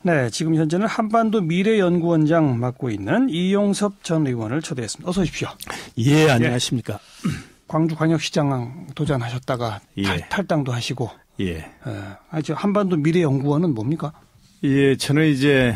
네, 지금 현재는 한반도 미래연구원장 맡고 있는 이용섭 전 의원을 초대했습니다. 어서 오십시오. 예, 안녕하십니까. 광주광역시장 도전하셨다가 탈당도 하시고. 예. 한반도 미래연구원은 뭡니까? 예, 저는 이제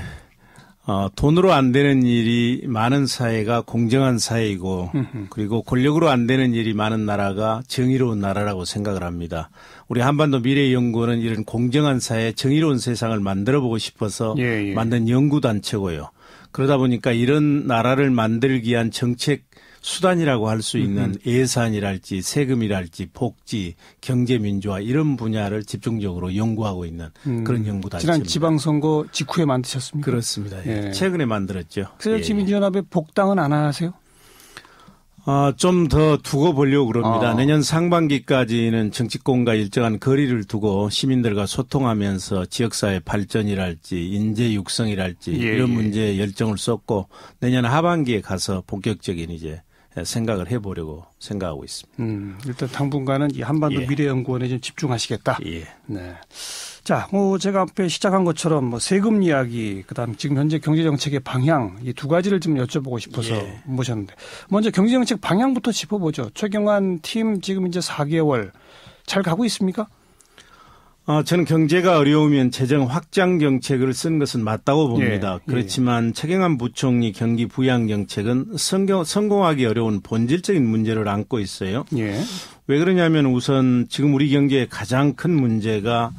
돈으로 안 되는 일이 많은 사회가 공정한 사회이고 그리고 권력으로 안 되는 일이 많은 나라가 정의로운 나라라고 생각을 합니다. 우리 한반도 미래연구원은 이런 공정한 사회, 정의로운 세상을 만들어보고 싶어서 만든 연구단체고요. 그러다 보니까 이런 나라를 만들기 위한 정책 수단이라고 할 수 있는 예산이랄지 세금이랄지 복지, 경제민주화 이런 분야를 집중적으로 연구하고 있는 그런 연구단체입니다. 지난 지방선거 직후에 만드셨습니까? 그렇습니다. 예. 최근에 만들었죠. 새정치민주연합의 복당은 안 하세요? 좀 더 두고 보려고 그럽니다. 내년 상반기까지는 정치권과 일정한 거리를 두고 시민들과 소통하면서 지역사회 발전이랄지 인재 육성이랄지 이런 문제에 열정을 쏟고 내년 하반기에 가서 본격적인 이제 생각을 해보려고 생각하고 있습니다. 일단 당분간은 이 한반도 미래연구원에 좀 집중하시겠다. 네. 자, 제가 앞에 시작한 것처럼 세금 이야기, 그다음 지금 현재 경제정책의 방향 이 두 가지를 좀 여쭤보고 싶어서 모셨는데 먼저 경제정책 방향부터 짚어보죠. 최경환 팀 지금 이제 4개월 잘 가고 있습니까? 저는 경제가 어려우면 재정 확장 정책을 쓴 것은 맞다고 봅니다. 그렇지만 최경환 부총리 경기 부양 정책은 성공하기 어려운 본질적인 문제를 안고 있어요. 왜 그러냐면 우선 지금 우리 경제의 가장 큰 문제가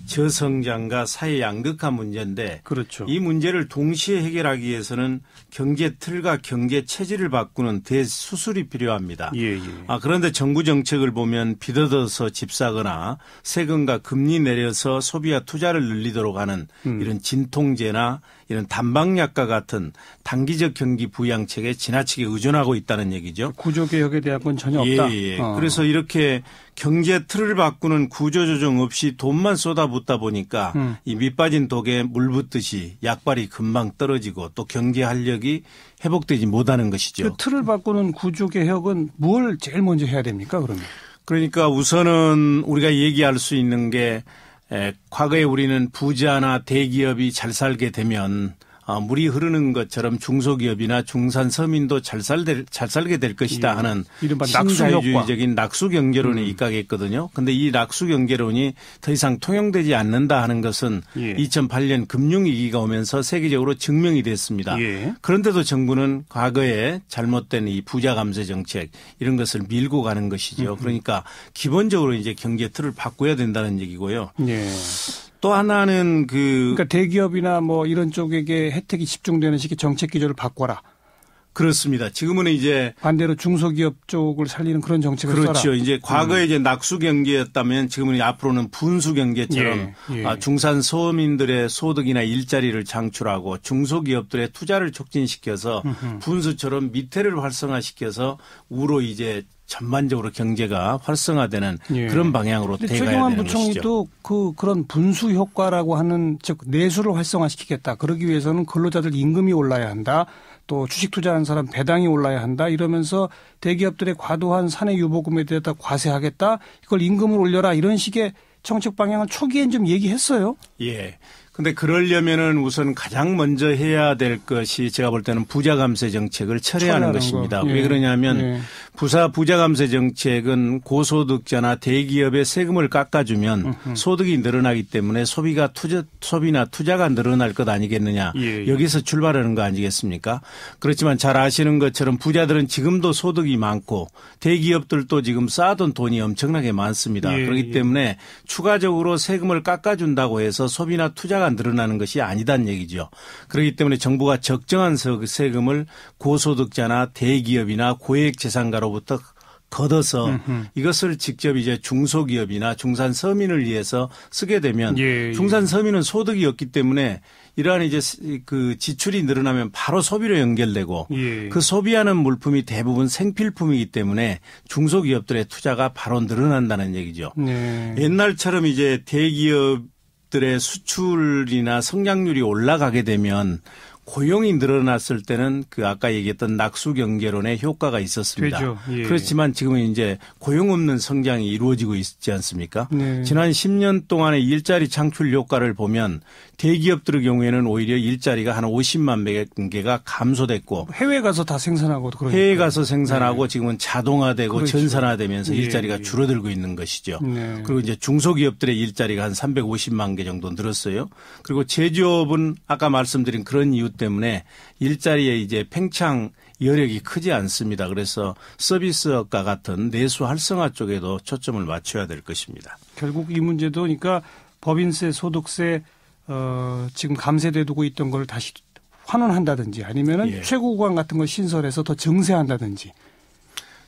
저성장과 사회 양극화 문제인데 그렇죠. 이 문제를 동시에 해결하기 위해서는 경제 틀과 경제 체질을 바꾸는 대수술이 필요합니다. 그런데 정부 정책을 보면 빚 얻어서 집 사거나 세금과 금리 내려서 소비와 투자를 늘리도록 하는 이런 진통제나 이런 단방약과 같은 단기적 경기 부양책에 지나치게 의존하고 있다는 얘기죠. 구조개혁에 대한 건 전혀 없다. 그래서 이렇게 경제 틀을 바꾸는 구조조정 없이 돈만 쏟아붓다 보니까 이 밑빠진 독에 물 붓듯이 약발이 금방 떨어지고 또 경제 활력이 회복되지 못하는 것이죠. 그 틀을 바꾸는 구조개혁은 뭘 제일 먼저 해야 됩니까 그러면? 그러니까 우선은 우리가 얘기할 수 있는 게 과거에 우리는 부자나 대기업이 잘 살게 되면 물이 흐르는 것처럼 중소기업이나 중산서민도 잘 살게 될 것이다 하는 신자유주의적인 낙수 경제론에 입각했거든요. 그런데 이 낙수 경제론이 더 이상 통용되지 않는다 하는 것은 2008년 금융위기가 오면서 세계적으로 증명이 됐습니다. 그런데도 정부는 과거에 잘못된 이 부자 감세 정책 이런 것을 밀고 가는 것이죠. 그러니까 기본적으로 이제 경제 틀을 바꿔야 된다는 얘기고요. 또 하나는 그러니까 대기업이나 이런 쪽에게 혜택이 집중되는 식의 정책 기조를 바꿔라. 그렇습니다. 지금은 이제 반대로 중소기업 쪽을 살리는 그런 정책을 써라. 그렇죠. 이제 과거에 이제 낙수 경제였다면 지금은 앞으로는 분수 경제처럼 중산 서민들의 소득이나 일자리를 창출하고 중소기업들의 투자를 촉진시켜서 분수처럼 밑에를 활성화시켜서 우로 이제 전반적으로 경제가 활성화되는 그런 방향으로 돼가야 되는 최경환 부총리도 그런 분수 효과라고 하는 즉 내수를 활성화시키겠다. 그러기 위해서는 근로자들 임금이 올라야 한다. 또 주식 투자하는 사람 배당이 올라야 한다. 이러면서 대기업들의 과도한 사내 유보금에 대해서 과세하겠다. 이걸 임금을 올려라. 이런 식의 정책 방향을 초기엔 좀 얘기했어요. 근데 그러려면은 우선 가장 먼저 해야 될 것이 제가 볼 때는 부자 감세 정책을 철회하는 것입니다. 왜 그러냐면 부자 감세 정책은 고소득자나 대기업의 세금을 깎아주면 소득이 늘어나기 때문에 소비나 투자가 늘어날 것 아니겠느냐. 여기서 출발하는 거 아니겠습니까? 그렇지만 잘 아시는 것처럼 부자들은 지금도 소득이 많고 대기업들도 지금 쌓아둔 돈이 엄청나게 많습니다. 그렇기 때문에 추가적으로 세금을 깎아준다고 해서 소비나 투자가 늘어나는 것이 아니다는 얘기죠. 그렇기 때문에 정부가 적정한 세금을 고소득자나 대기업이나 고액재산가로부터 걷어서 이것을 직접 이제 중소기업이나 중산 서민을 위해서 쓰게 되면 중산 서민은 소득이 없기 때문에 이러한 이제 그 지출이 늘어나면 바로 소비로 연결되고 그 소비하는 물품이 대부분 생필품이기 때문에 중소기업들의 투자가 바로 늘어난다는 얘기죠. 옛날처럼 이제 대기업 들의 수출이나 성장률이 올라가게 되면 고용이 늘어났을 때는 그 아까 얘기했던 낙수 경제론의 효과가 있었습니다. 되죠. 예. 그렇지만 지금은 이제 고용 없는 성장이 이루어지고 있지 않습니까? 네. 지난 10년 동안의 일자리 창출 효과를 보면 대기업들의 경우에는 오히려 일자리가 한 50만 개가 감소됐고 해외 가서 다 생산하고 그러니까. 해외 가서 생산하고 네. 지금은 자동화되고 그렇죠. 전산화되면서 예. 일자리가 줄어들고 있는 것이죠. 네. 그리고 이제 중소기업들의 일자리가 한 350만 개 정도 늘었어요. 그리고 제조업은 아까 말씀드린 그런 이유 때문에 일자리에 이제 팽창 여력이 크지 않습니다. 그래서 서비스업과 같은 내수 활성화 쪽에도 초점을 맞춰야 될 것입니다. 결국 이 문제도 그러니까 법인세, 소득세 지금 감세돼 두고 있던 걸 다시 환원한다든지 아니면은 예. 최고 구간 같은 걸 신설해서 더 증세한다든지.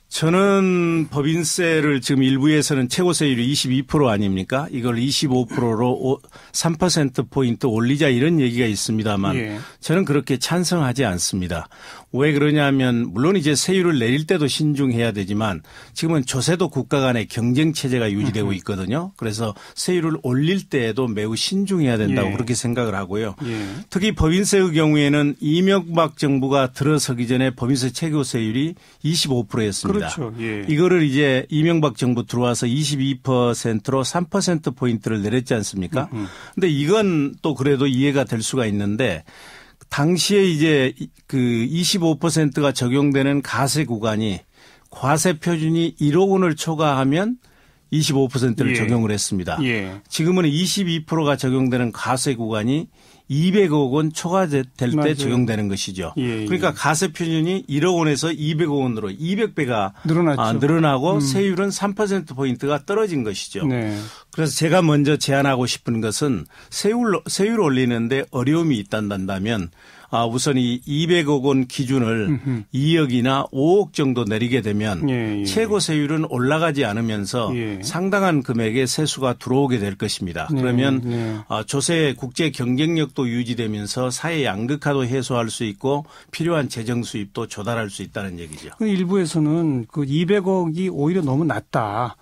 저는 법인세를 지금 일부에서는 최고세율이 22% 아닙니까? 이걸 25%로 3%포인트 올리자 이런 얘기가 있습니다만 예. 저는 그렇게 찬성하지 않습니다. 왜 그러냐면 물론 이제 세율을 내릴 때도 신중해야 되지만 지금은 조세도 국가 간의 경쟁 체제가 유지되고 있거든요. 그래서 세율을 올릴 때에도 매우 신중해야 된다고 예. 그렇게 생각을 하고요. 예. 특히 법인세의 경우에는 이명박 정부가 들어서기 전에 법인세 최고세율이 25%였습니다. 그렇죠. 예. 이거를 이제 이명박 정부 들어와서 22%로 3%포인트를 내렸지 않습니까? 근데 이건 또 그래도 이해가 될 수가 있는데 당시에 이제 그 25%가 적용되는 가세 구간이 과세 표준이 1억 원을 초과하면 25%를 예. 적용을 했습니다. 예. 지금은 22%가 적용되는 가세 구간이 200억 원 초과될 때 맞아요. 적용되는 것이죠. 예, 예. 그러니까 가세 표준이 1억 원에서 200억 원으로 200배가 늘어났죠. 늘어나고 세율은 3%포인트가 떨어진 것이죠. 네. 그래서 제가 먼저 제안하고 싶은 것은 세율 올리는데 어려움이 있단다면 우선 이 200억 원 기준을 2억이나 5억 정도 내리게 되면 예, 예. 최고 세율은 올라가지 않으면서 예. 상당한 상당한 금액의 세수가 들어오게 될 것입니다. 네, 그러면 네. 조세 국제 경쟁력도 유지되면서 사회 양극화도 해소할 수 있고 필요한 재정 수입도 조달할 수 있다는 얘기죠. 일부에서는 그 200억이 오히려 너무 낮다.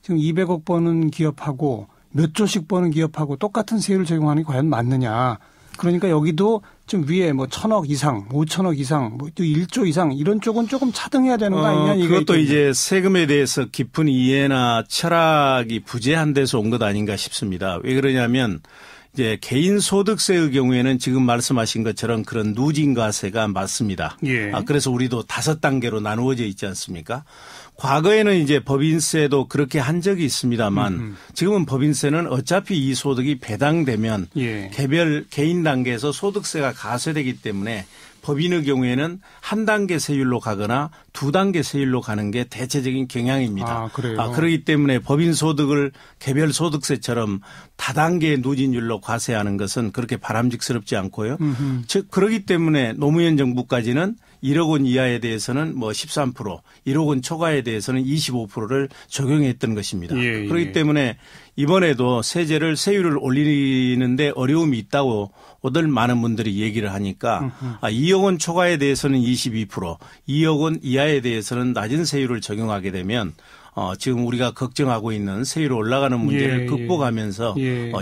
지금 200억 버는 기업하고 몇 조씩 버는 기업하고 똑같은 세율을 적용하는 게 과연 맞느냐. 그러니까 여기도 좀 위에 뭐 1,000억 이상, 5천억 이상, 뭐 또 1조 이상 이런 쪽은 조금 차등해야 되는 거 아니냐. 그것도 이제 세금에 대해서 깊은 이해나 철학이 부재한 데서 온 것 아닌가 싶습니다. 왜 그러냐면 이제 개인 소득세의 경우에는 지금 말씀하신 것처럼 그런 누진과세가 맞습니다. 예. 그래서 우리도 5단계로 나누어져 있지 않습니까? 과거에는 이제 법인세도 그렇게 한 적이 있습니다만 지금은 법인세는 어차피 이 소득이 배당되면 예. 개별 개인 단계에서 소득세가 가세되기 때문에 법인의 경우에는 한 단계 세율로 가거나 두 단계 세율로 가는 게 대체적인 경향입니다. 그래요? 그렇기 때문에 법인 소득을 개별 소득세처럼 다단계 누진율로 과세하는 것은 그렇게 바람직스럽지 않고요. 즉 그렇기 때문에 노무현 정부까지는 1억 원 이하에 대해서는 뭐 13%, 1억 원 초과에 대해서는 25%를 적용했던 것입니다. 예, 예. 그렇기 때문에 이번에도 세율을 올리는데 어려움이 있다고 오늘 많은 분들이 얘기를 하니까 2억 원 초과에 대해서는 22%, 2억 원 이하에 대해서는 낮은 세율을 적용하게 되면 지금 우리가 걱정하고 있는 세율 올라가는 문제를 극복하면서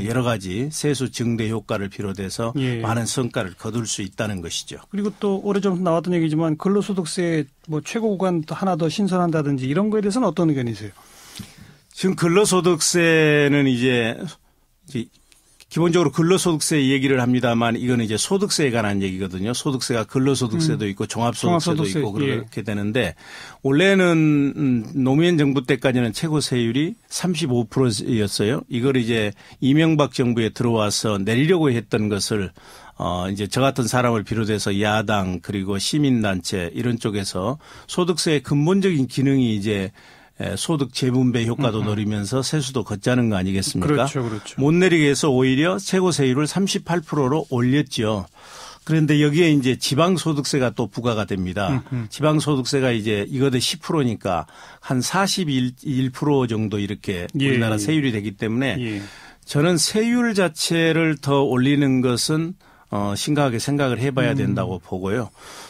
여러 가지 세수 증대 효과를 비롯해서 많은 성과를 거둘 수 있다는 것이죠. 그리고 또 오래전부터 나왔던 얘기지만 근로소득세 뭐 최고 구간 하나 더 신설한다든지 이런 거에 대해서는 어떤 의견이세요? 지금 근로소득세는 이제 기본적으로 근로소득세 얘기를 합니다만 이거는 이제 소득세에 관한 얘기거든요. 소득세가 근로소득세도 있고 종합소득세도 있고 그렇게 되는데 원래는 노무현 정부 때까지는 최고 세율이 35%였어요. 이걸 이제 이명박 정부에 들어와서 내리려고 했던 것을 이제 저 같은 사람을 비롯해서 야당 그리고 시민단체 이런 쪽에서 소득세의 근본적인 기능이 이제 소득 재분배 효과도 노리면서 세수도 걷자는 거 아니겠습니까? 그렇죠, 그렇죠. 못 내리게 해서 오히려 최고 세율을 38%로 올렸죠. 그런데 여기에 이제 지방소득세가 또 부과가 됩니다. 지방소득세가 이제 이거대 10%니까 한 41% 정도 이렇게 우리나라 세율이 되기 때문에 저는 세율 자체를 더 올리는 것은 심각하게 생각을 해봐야 된다고 보고요.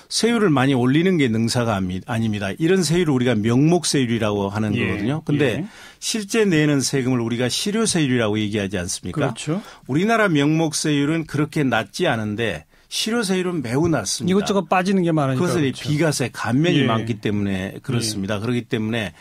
세율을 많이 올리는 게 능사가 아닙니다. 이런 세율을 우리가 명목세율이라고 하는 거거든요. 근데 실제 내는 세금을 우리가 실효세율이라고 얘기하지 않습니까? 그렇죠. 우리나라 명목세율은 그렇게 낮지 않은데 실효세율은 매우 낮습니다. 이것저것 빠지는 게 많으니까. 그것은 그렇죠. 비과세 감면이 많기 때문에 그렇습니다. 그렇기 때문에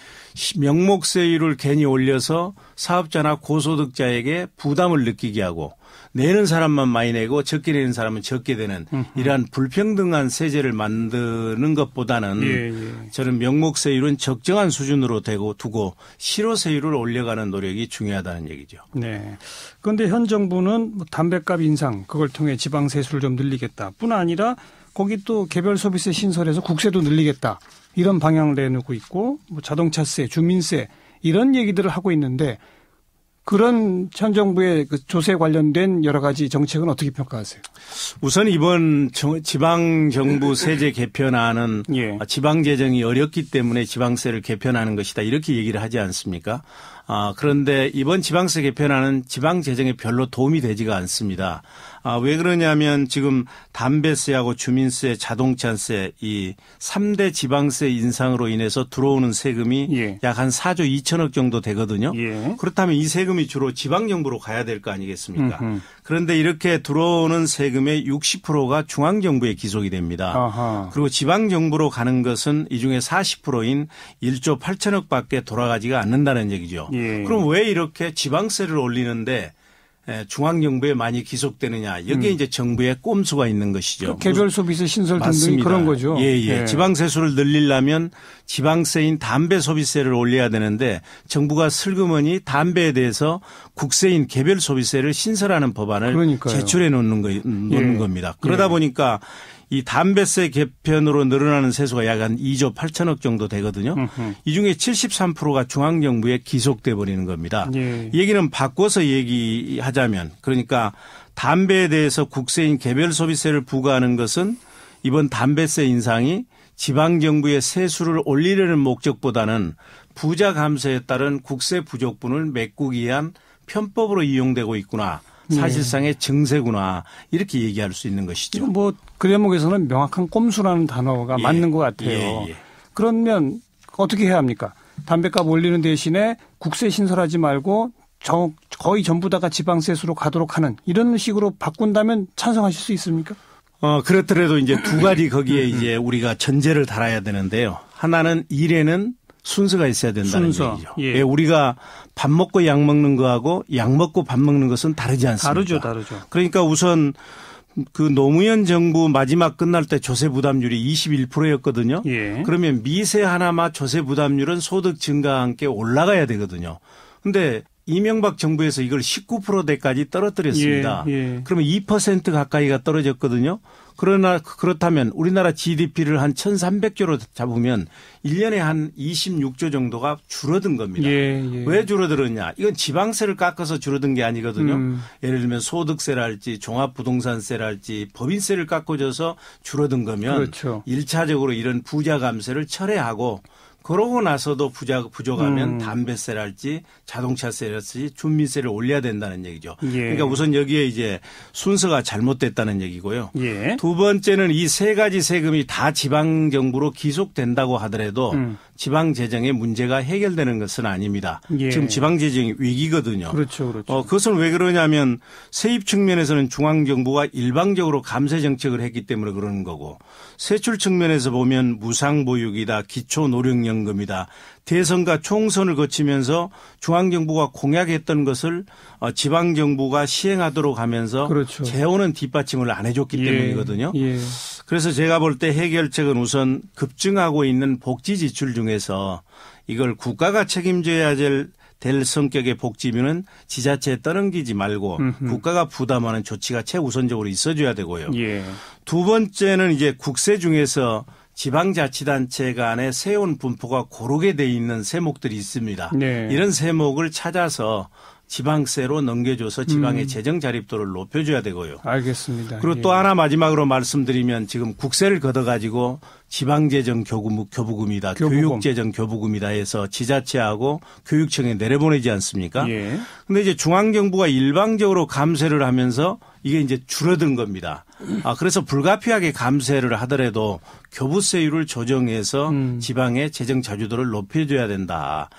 명목세율을 괜히 올려서 사업자나 고소득자에게 부담을 느끼게 하고 내는 사람만 많이 내고 적게 내는 사람은 적게 되는 이러한 불평등한 세제를 만드는 것보다는 저는 명목세율은 적정한 수준으로 두고 실효세율을 올려가는 노력이 중요하다는 얘기죠. 네. 그런데 현 정부는 담배값 인상 그걸 통해 지방세수를 좀 늘리겠다. 뿐 아니라 거기 또 개별 소비세 신설해서 국세도 늘리겠다. 이런 방향을 내놓고 있고 자동차세, 주민세 이런 얘기들을 하고 있는데 그런 현 정부의 그 조세 관련된 여러 가지 정책은 어떻게 평가하세요? 우선 이번 지방정부 세제 개편안은 지방재정이 어렵기 때문에 지방세를 개편하는 것이다 이렇게 얘기를 하지 않습니까? 그런데 이번 지방세 개편안은 지방재정에 별로 도움이 되지가 않습니다. 왜 그러냐면 지금 담배세하고 주민세, 자동차세 이 3대 지방세 인상으로 인해서 들어오는 세금이 약 한 4조 2천억 정도 되거든요. 그렇다면 이 세금이 주로 지방정부로 가야 될 거 아니겠습니까? 그런데 이렇게 들어오는 세금의 60%가 중앙정부에 기속이 됩니다. 아하. 그리고 지방정부로 가는 것은 이 중에 40%인 1조 8천억 밖에 돌아가지가 않는다는 얘기죠. 그럼 왜 이렇게 지방세를 올리는데 중앙정부에 많이 기속되느냐. 여기에 이제 정부의 꼼수가 있는 것이죠. 그 개별 소비세 신설 등등 그런 거죠. 예. 지방세수를 늘리려면 지방세인 담배 소비세를 올려야 되는데 정부가 슬그머니 담배에 대해서 국세인 개별 소비세를 신설하는 법안을 제출해 놓는 겁니다. 그러다 보니까 이 담배세 개편으로 늘어나는 세수가 약 한 2조 8천억 정도 되거든요. 이 중에 73%가 중앙정부에 기속돼 버리는 겁니다. 이 얘기는 바꿔서 얘기하자면 그러니까 담배에 대해서 국세인 개별 소비세를 부과하는 것은 이번 담배세 인상이 지방정부의 세수를 올리려는 목적보다는 부자 감세에 따른 국세 부족분을 메꾸기 위한 편법으로 이용되고 있구나. 사실상의 증세구나 이렇게 얘기할 수 있는 것이죠. 뭐 그 대목에서는 명확한 꼼수라는 단어가 맞는 것 같아요. 그러면 어떻게 해야 합니까? 담배값 올리는 대신에 국세 신설하지 말고 거의 전부 다가 지방세수로 가도록 하는 이런 식으로 바꾼다면 찬성하실 수 있습니까? 그렇더라도 이제 두 가지 거기에 이제 우리가 전제를 달아야 되는데요. 하나는 일에는 순서가 있어야 된다는 얘기죠. 우리가 밥 먹고 약 먹는 거하고 약 먹고 밥 먹는 것은 다르지 않습니까? 다르죠. 그러니까 우선 그 노무현 정부 마지막 끝날 때 조세 부담률이 21%였거든요. 그러면 미세 하나마 조세 부담률은 소득 증가와 함께 올라가야 되거든요. 그런데 이명박 정부에서 이걸 19%대까지 떨어뜨렸습니다. 그러면 2% 가까이가 떨어졌거든요. 그렇다면 우리나라 GDP를 한 1,300조로 잡으면 1년에 한 26조 정도가 줄어든 겁니다. 왜 줄어들었냐. 이건 지방세를 깎아서 줄어든 게 아니거든요. 예를 들면 소득세랄지 종합부동산세랄지 법인세를 깎아줘서 줄어든 거면 1차적으로 이런 부자 감세를 철회하고 그러고 나서도 부족하면 담배세랄지 자동차세랄지 주민세를 올려야 된다는 얘기죠. 그러니까 우선 여기에 이제 순서가 잘못됐다는 얘기고요. 두 번째는 이 세 가지 세금이 다 지방정부로 기속된다고 하더라도 지방재정의 문제가 해결되는 것은 아닙니다. 지금 지방재정이 위기거든요. 그렇죠. 그것은 왜 그러냐면 세입 측면에서는 중앙정부가 일방적으로 감세 정책을 했기 때문에 그러는 거고 세출 측면에서 보면 무상보육이다, 기초노령연금이다. 대선과 총선을 거치면서 중앙정부가 공약했던 것을 지방정부가 시행하도록 하면서 재원은 뒷받침을 안 해줬기 때문이거든요. 그래서 제가 볼 때 해결책은 우선 급증하고 있는 복지 지출 중에서 이걸 국가가 책임져야 될 성격의 복지비는 지자체에 떠넘기지 말고 국가가 부담하는 조치가 최우선적으로 있어줘야 되고요. 두 번째는 이제 국세 중에서 지방자치단체 간의 세원 분포가 고르게 돼 있는 세목들이 있습니다. 이런 세목을 찾아서 지방세로 넘겨줘서 지방의 재정 자립도를 높여줘야 되고요. 알겠습니다. 그리고 또 하나 마지막으로 말씀드리면 지금 국세를 걷어가지고 지방재정 교부금이다. 교육재정 교부금이다 해서 지자체하고 교육청에 내려보내지 않습니까? 그런데 이제 중앙정부가 일방적으로 감세를 하면서 이게 이제 줄어든 겁니다. 그래서 불가피하게 감세를 하더라도 교부세율을 조정해서 지방의 재정 자주도를 높여줘야 된다.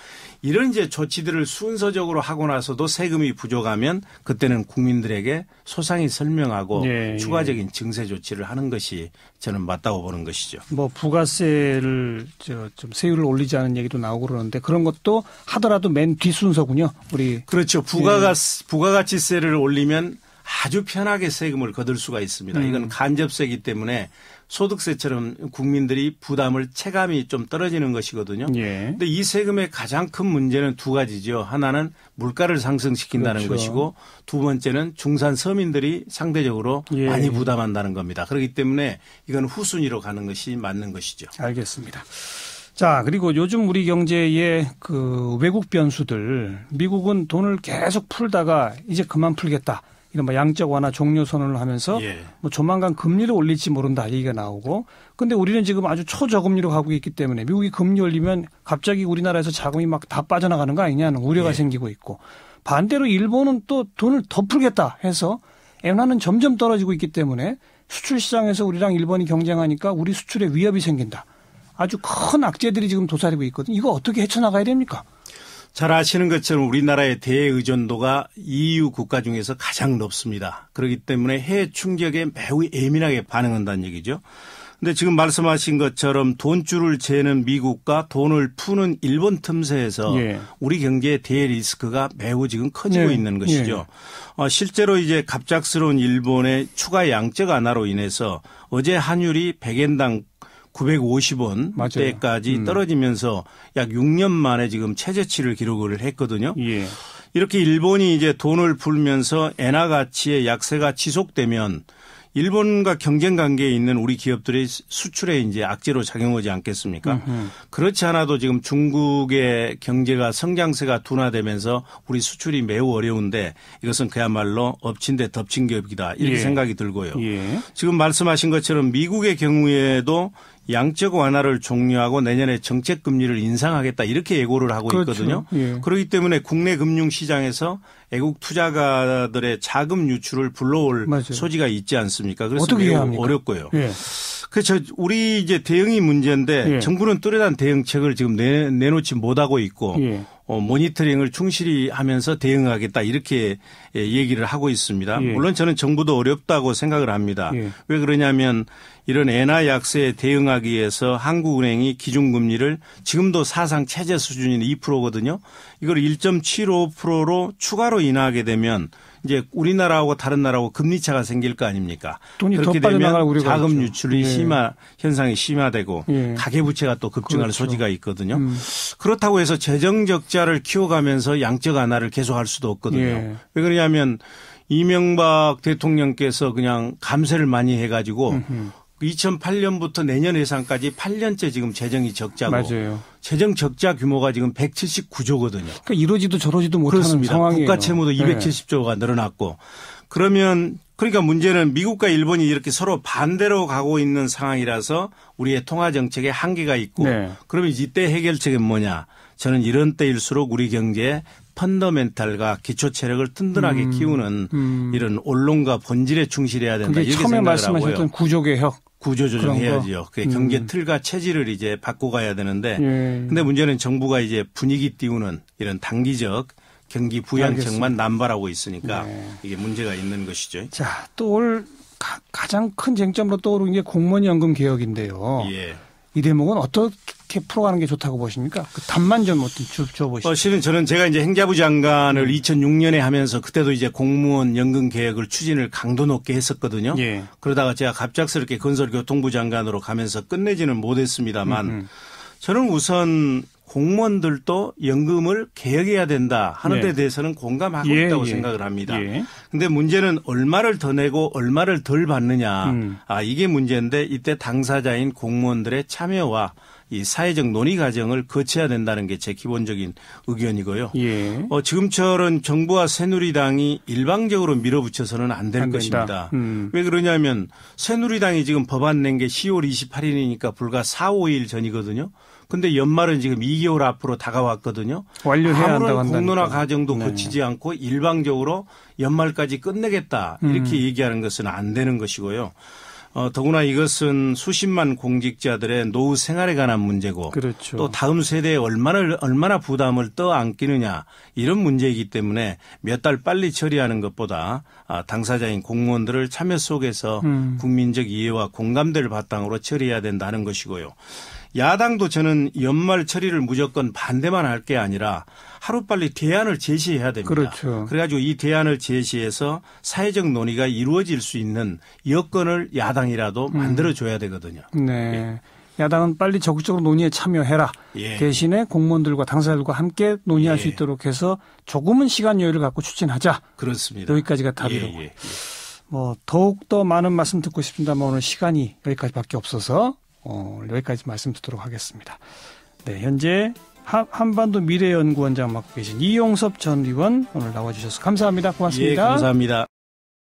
이런 이제 조치들을 순서적으로 하고 나서도 세금이 부족하면 그때는 국민들에게 소상히 설명하고 예, 추가적인 예. 증세 조치를 하는 것이 저는 맞다고 보는 것이죠. 뭐 부가세를 좀 세율을 올리지 않은 얘기도 나오고 그러는데 그런 것도 하더라도 맨 뒷순서군요. 우리 그렇죠. 부가가치세를 올리면 아주 편하게 세금을 거둘 수가 있습니다. 이건 간접세이기 때문에 소득세처럼 국민들이 부담을 체감이 좀 떨어지는 것이거든요. 그런데 이 세금의 가장 큰 문제는 두 가지죠. 하나는 물가를 상승시킨다는 그렇죠. 것이고 두 번째는 중산 서민들이 상대적으로 많이 부담한다는 겁니다. 그렇기 때문에 이건 후순위로 가는 것이 맞는 것이죠. 알겠습니다. 자, 그리고 요즘 우리 경제의 그 외국 변수들, 미국은 돈을 계속 풀다가 이제 그만 풀겠다. 이런 뭐 양적 완화 종료 선언을 하면서 뭐 조만간 금리를 올릴지 모른다 얘기가 나오고, 근데 우리는 지금 아주 초저금리로 가고 있기 때문에 미국이 금리 올리면 갑자기 우리나라에서 자금이 막 다 빠져나가는 거 아니냐는 우려가 생기고 있고, 반대로 일본은 또 돈을 더 풀겠다 해서 엔화는 점점 떨어지고 있기 때문에 수출 시장에서 우리랑 일본이 경쟁하니까 우리 수출에 위협이 생긴다. 아주 큰 악재들이 지금 도사리고 있거든요. 이거 어떻게 헤쳐나가야 됩니까? 잘 아시는 것처럼 우리나라의 대의존도가 EU 국가 중에서 가장 높습니다. 그렇기 때문에 해외 충격에 매우 예민하게 반응한다는 얘기죠. 그런데 지금 말씀하신 것처럼 돈줄을 재는 미국과 돈을 푸는 일본 틈새에서 우리 경제의 대리스크가 매우 지금 커지고 있는 것이죠. 실제로 이제 갑작스러운 일본의 추가 양적 완화로 인해서 어제 환율이 100엔당 950원대까지 떨어지면서 약 6년 만에 지금 최저치를 기록을 했거든요. 이렇게 일본이 이제 돈을 풀면서 엔화 가치의 약세가 지속되면 일본과 경쟁 관계에 있는 우리 기업들의 수출에 이제 악재로 작용하지 않겠습니까? 그렇지 않아도 지금 중국의 경제가 성장세가 둔화되면서 우리 수출이 매우 어려운데 이것은 그야말로 엎친 데 덮친 격이다 이렇게 생각이 들고요. 지금 말씀하신 것처럼 미국의 경우에도 양적 완화를 종료하고 내년에 정책 금리를 인상하겠다 이렇게 예고를 하고 있거든요. 그렇기 때문에 국내 금융시장에서 외국 투자가들의 자금 유출을 불러올 소지가 있지 않습니까? 그래서 매우 어렵고요. 그래서 우리 이제 대응이 문제인데 정부는 뚜렷한 대응책을 지금 내놓지 못하고 있고 모니터링을 충실히 하면서 대응하겠다 이렇게 얘기를 하고 있습니다. 물론 저는 정부도 어렵다고 생각을 합니다. 왜 그러냐면 이런 엔화 약세에 대응하기 위해서 한국은행이 기준금리를 지금도 사상 최저 수준인 2%거든요. 이걸 1.75%로 추가로 인하하게 되면 이제 우리나라하고 다른 나라하고 금리 차가 생길 거 아닙니까? 돈이 그렇게 더 되면 자금 유출이 현상이 심화되고 가계부채가 또 급증할 소지가 있거든요. 그렇다고 해서 재정 적자를 키워가면서 양적 완화를 계속할 수도 없거든요. 왜 그러냐면 이명박 대통령께서 그냥 감세를 많이 해가지고 2008년부터 내년 예산까지 8년째 지금 재정이 적자고 재정 적자 규모가 지금 179조거든요. 그러니까 이러지도 저러지도 못하는 그렇습니다. 상황이에요. 국가 채무도 270조가 늘어났고 그러니까 문제는 미국과 일본이 이렇게 서로 반대로 가고 있는 상황이라서 우리의 통화 정책에 한계가 있고 그러면 이때 해결책은 뭐냐. 저는 이런 때일수록 우리 경제의 펀더멘탈과 기초 체력을 튼튼하게 키우는 이런 언론과 본질에 충실해야 된다. 이렇게 처음에 말씀하셨던 구조개혁. 구조조정해야죠. 경제 틀과 체질을 이제 바꿔가야 되는데 근데 문제는 정부가 이제 분위기 띄우는 이런 단기적 경기 부양책만 남발하고 있으니까 이게 문제가 있는 것이죠. 자, 또 올 가장 큰 쟁점으로 떠오르는 게 공무원연금 개혁인데요. 이 대목은 어떻게 풀어가는 게 좋다고 보십니까? 그 답만 좀 줘보시죠. 실은 저는 제가 이제 행자부 장관을 2006년에 하면서 그때도 이제 공무원 연금 개혁을 추진을 강도 높게 했었거든요. 그러다가 제가 갑작스럽게 건설교통부 장관으로 가면서 끝내지는 못했습니다만 저는 우선 공무원들도 연금을 개혁해야 된다 하는 데 대해서는 공감하고 있다고 생각을 합니다. 그런데 문제는 얼마를 더 내고 얼마를 덜 받느냐. 이게 문제인데 이때 당사자인 공무원들의 참여와 이 사회적 논의 과정을 거쳐야 된다는 게 제 기본적인 의견이고요. 지금처럼 정부와 새누리당이 일방적으로 밀어붙여서는 안 될 것입니다. 왜 그러냐면 새누리당이 지금 법안 낸 게 10월 28일이니까 불과 4, 5일 전이거든요. 근데 연말은 지금 2개월 앞으로 다가왔거든요. 완료해야 한다고 아무런 공론화 과정도 거치지 않고 일방적으로 연말까지 끝내겠다 이렇게 얘기하는 것은 안 되는 것이고요. 더구나 이것은 수십만 공직자들의 노후 생활에 관한 문제고 그렇죠. 또 다음 세대에 얼마나 부담을 떠안기느냐 이런 문제이기 때문에 몇 달 빨리 처리하는 것보다 당사자인 공무원들을 참여 속에서 국민적 이해와 공감대를 바탕으로 처리해야 된다는 것이고요. 야당도 저는 연말 처리를 무조건 반대만 할 게 아니라 하루빨리 대안을 제시해야 됩니다. 그렇죠. 그래가지고 이 대안을 제시해서 사회적 논의가 이루어질 수 있는 여건을 야당이라도 만들어줘야 되거든요. 네. 예. 야당은 빨리 적극적으로 논의에 참여해라. 예. 대신에 공무원들과 당사자들과 함께 논의할 수 있도록 해서 조금은 시간 여유를 갖고 추진하자. 그렇습니다. 여기까지가 답이라고. 뭐 더욱더 많은 말씀 듣고 싶습니다만 오늘 시간이 여기까지밖에 없어서 여기까지 말씀 듣도록 하겠습니다. 네, 현재 한반도 미래연구원장 맡고 계신 이용섭 전 의원 오늘 나와주셔서 감사합니다. 고맙습니다. 예, 감사합니다.